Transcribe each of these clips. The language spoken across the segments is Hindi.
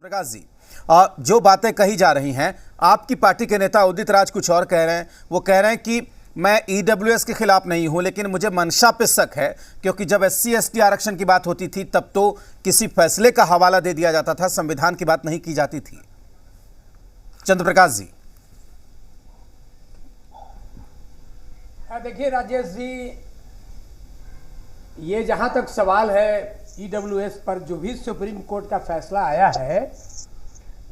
प्रकाश जी, जो बातें कही जा रही हैं, आपकी पार्टी के नेता उदित राज कुछ और कह रहे हैं। वो कह रहे हैं कि मैं ईडब्ल्यूएस के खिलाफ नहीं हूं, लेकिन मुझे मंशा पे शक है, क्योंकि जब एससी एसटी आरक्षण की बात होती थी तब तो किसी फैसले का हवाला दे दिया जाता था, संविधान की बात नहीं की जाती थी। चंद्र प्रकाश जी। देखिए राजेश जी, ये जहां तक सवाल है ईडब्ल्यूएस पर जो भी सुप्रीम कोर्ट का फैसला आया है,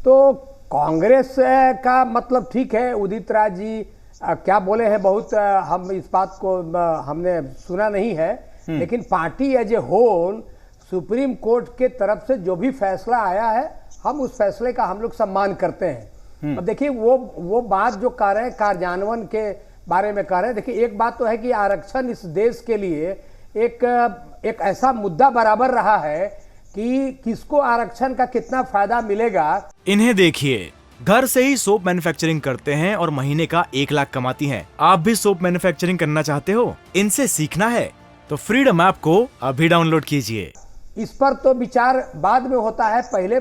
तो कांग्रेस का मतलब ठीक है, उदित राज जी क्या बोले हैं बहुत हम इस बात को हमने सुना नहीं है, लेकिन party as a whole supreme court के तरफ से जो भी फैसला आया है, हम उस फैसले का हम लोग सम्मान करते हैं। अब देखिए वो बात जो कह रहे हैं कार्यान्वयन के बारे में कह रहे हैं, देखिए एक बात तो है कि आरक्षण इस देश के लिए एक ऐसा मुद्दा बराबर रहा है कि किसको आरक्षण का कितना फायदा मिलेगा। इन्हें देखिए, घर से ही सोप मैन्युफैक्चरिंग करते हैं और महीने का 1 लाख कमाती हैं। आप भी सोप मैन्युफैक्चरिंग करना चाहते हो, इनसे सीखना है तो फ्रीडम ऐप को अभी डाउनलोड कीजिए। इस पर तो विचार बाद में होता है, पहले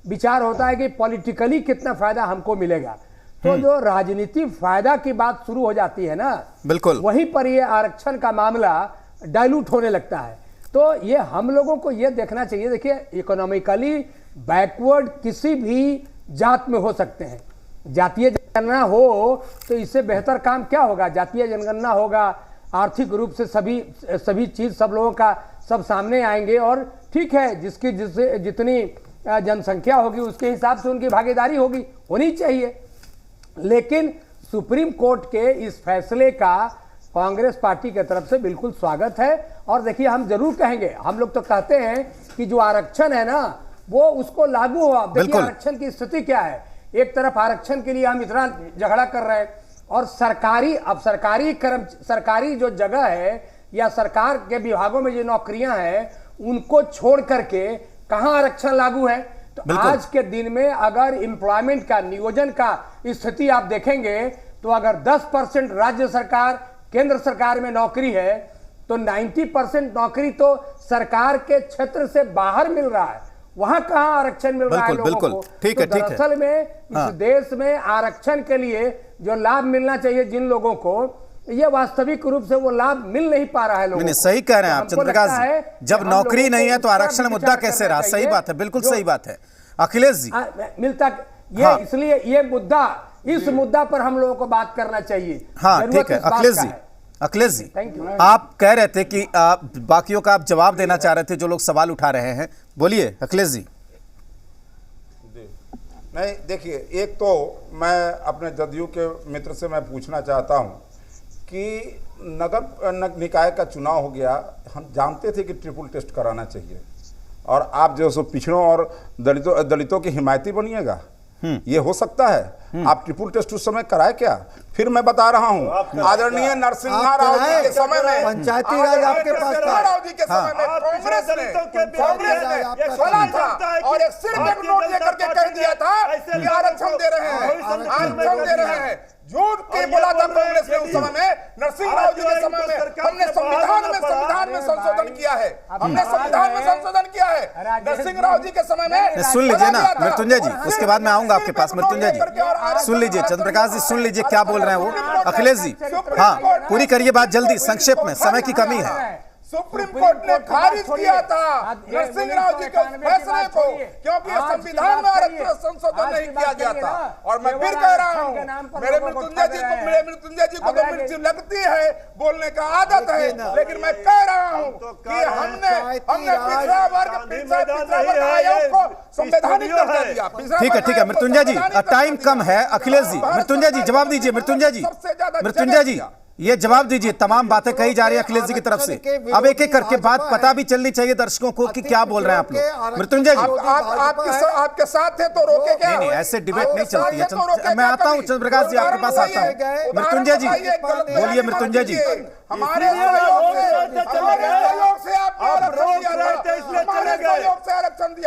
विचार होता है कि पॉलिटिकली कितना फायदा हमको मिलेगा। तो जो राजनीति फायदा की बात शुरू हो जाती है ना, बिल्कुल वहीं पर ये आरक्षण का मामला डाइल्यूट होने लगता है। तो ये हम लोगों को ये देखना चाहिए, देखिए इकोनॉमिकली बैकवर्ड किसी भी जात में हो सकते हैं। जातीय जनगणना हो तो इससे बेहतर काम क्या होगा। जातीय जनगणना होगा, आर्थिक रूप से सभी चीज सब लोगों का सब सामने आएंगे, और ठीक है जिसकी जितनी जनसंख्या होगी उसके हिसाब से उनकी भागीदारी होनी चाहिए। लेकिन सुप्रीम कोर्ट के इस फैसले का कांग्रेस पार्टी की तरफ से बिल्कुल स्वागत है। और देखिए हम जरूर कहेंगे, हम लोग तो कहते हैं कि जो आरक्षण है ना वो उसको लागू हो। देखिए आरक्षण की स्थिति क्या है, एक तरफ आरक्षण के लिए हम इतना झगड़ा कर रहे हैं, और सरकारी जो जगह है या सरकार के विभागों में जो नौकरियां हैं उनको छोड़ करके कहां आरक्षण लागू है। तो आज के दिन में अगर एम्प्लॉयमेंट का नियोजन का स्थिति आप देखेंगे तो अगर 10% राज्य सरकार केंद्र सरकार में नौकरी है तो 90% नौकरी तो सरकार के क्षेत्र से बाहर मिल रहा है। वहां कहां आरक्षण मिल रहा है लोगों को। ठीक है, ठीक है। दरअसल में इस देश में आरक्षण के लिए जो लाभ मिलना चाहिए जिन लोगों को, ये वास्तविक रूप से वो लाभ मिल नहीं पा रहा है लोगों को। सही कह रहे हैं आप चंद्रप्रकाश जी, जब नौकरी नहीं है तो आरक्षण मुद्दा कैसे रहा। सही बात है, बिल्कुल सही बात है अखिलेश जी। मिलता ये इसलिए ये मुद्दा, इस मुद्दा पर हम लोगों को बात करना चाहिए। हाँ ठीक है अखिलेश जी, आप कह रहे थे कि बाकियों का आप जवाब देना चाह रहे थे, जो लोग सवाल उठा रहे हैं। बोलिए अखिलेश जी। नहीं देखिए, एक तो मैं अपने जदयू के मित्र से मैं पूछना चाहता हूं कि नगर निकाय का चुनाव हो गया, हम जानते थे कि ट्रिपल टेस्ट कराना चाहिए, और आप जो सो पिछड़ों और दलितों की हिमायती बनिएगा, ये हो सकता है। आप ट्रिपल टेस्ट उस समय कराए क्या? फिर मैं बता रहा हूं, आदरणीय नरसिम्हा राव जी के समय में, पंचायती राज आपके पास था, राव जी के समय में कांग्रेस ने खोला था और एक सिर्फ एक नोट लेकर के कह दिया था कि आरक्षण दे रहे हैं, आरक्षण दे रहे हैं। झूठ के बोला था कांग्रेस ने उस समय में। नरसिंह राव जी के समय में हमने संविधान में संशोधन किया है, हमने संविधान में संशोधन किया है। नरसिंह राव जी के समय में सुन लीजिए ना मृत्युंजय जी, उसके बाद मैं आऊंगा आपके पास। मृत्युंजय जी सुन लीजिए, चंद्रप्रकाश जी सुन लीजिए क्या बोल रहे हैं वो। अखिलेश जी हाँ पूरी करिए बात जल्दी, संक्षेप में, समय की कमी है। सुप्रीम कोर्ट ने खारिज किया था नरसिंह राव जी के फैसले को, क्योंकि संविधान में आरक्षण संशोधन नहीं किया गया था। और मैं फिर कह रहा हूँ, मेरे मृत्युंजय जी को तो मिर्ची लगती है, बोलने का आदत है, लेकिन मैं कह रहा हूँ कि हमने पिछड़ा वर्ग आयोग को संवैधानिक दर्जा दिया। ठीक है मृत्युंजय जी, टाइम कम है। अखिलेश जी, मृत्युंजय जी जवाब दीजिए। मृत्युंजय जी ये जवाब दीजिए, तमाम बातें कही जा रही है अखिलेश जी की तरफ से। अब एक एक करके बात पता भी चलनी चाहिए दर्शकों को कि क्या बोल रहे हैं आप लोग। मृत्युंजय जी आपके साथ है तो रोके क्या? नहीं, ऐसे डिबेट नहीं चलती है। मैं आता हूँ चंद्रप्रकाश जी, आपके पास आता हूँ। मृत्युंजय जी बोलिए। मृत्युंजय जी हमारे सहयोग से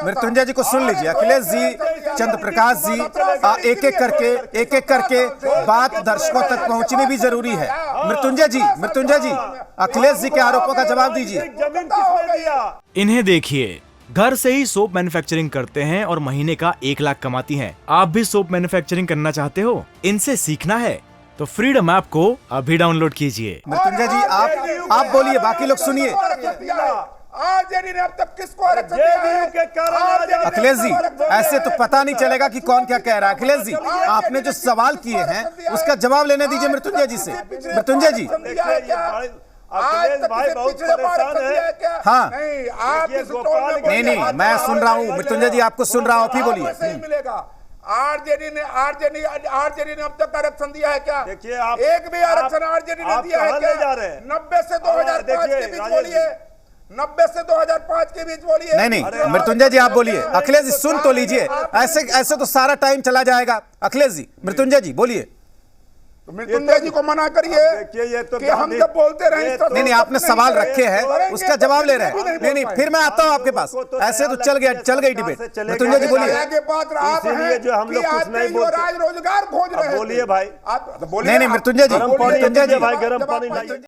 मृत्युंजय जी को सुन लीजिए। अखिलेश जी, चंद्रप्रकाश जी, एक एक करके बात दर्शकों तक पहुंचनी भी जरूरी है। मृत्युंजय जी अखिलेश जी के आरोपों का जवाब दीजिए। इन्हें देखिए, घर से ही सोप मैन्युफैक्चरिंग करते हैं और महीने का 1 लाख कमाती हैं। आप भी सोप मैन्युफैक्चरिंग करना चाहते हो? इनसे सीखना है तो फ्रीडम ऐप को अभी डाउनलोड कीजिए। मृत्युंजय जी आप बोलिए, बाकी लोग सुनिए। आरजेडी ने अब तक किसको आरक्षण दिया है? अखिलेश जी, ऐसे तो पता नहीं चलेगा कि कौन क्या कह रहा है। अखिलेश जी, आपने जो सवाल किए हैं उसका जवाब लेने दीजिए मृत्युंजय जी से। मृत्युंजय जी, अखिलेश भाई बहुत परेशान है क्या? हाँ। नहीं, आप इस टोल में नहीं, मैं सुन रहा हूँ मृत्युंजय जी, आपको सुन रहा हूँ, आप ही बोलिए। नहीं मिलेगा। आरजेडी ने अब तक आरक्षण दिया है क्या? देखिए आप एक भी आरक्षण आरजेडी ने दिया है क्या? जा रहे हैं 90 से 2005 के बीच बोलिए, 90 से 2005 के बीच बोलिए। नहीं, मृत्युंजय जी आप बोलिए। अखिलेश जी सुन तो लीजिए, ऐसे तो सारा टाइम चला जाएगा। अखिलेश जी, मृत्युंजय जी बोलिए। मृत्युंजय जी को मना करिए कि हम जब बोलते रहे। नहीं, आपने सवाल रखे हैं, उसका जवाब ले रहे हैं। नहीं, फिर मैं आता हूं आपके पास। ऐसे तो चल गई डिबेट। मृत्युंजय जी बोलिए। के पात्र आप हैं जो हम लोग कुछ नहीं बोलते, रोजगार खोज रहे हैं। बोलिए भाई। आप बोलिए। नहीं, मृत्युंजय जी, गरम पानी भाई, गरम पानी।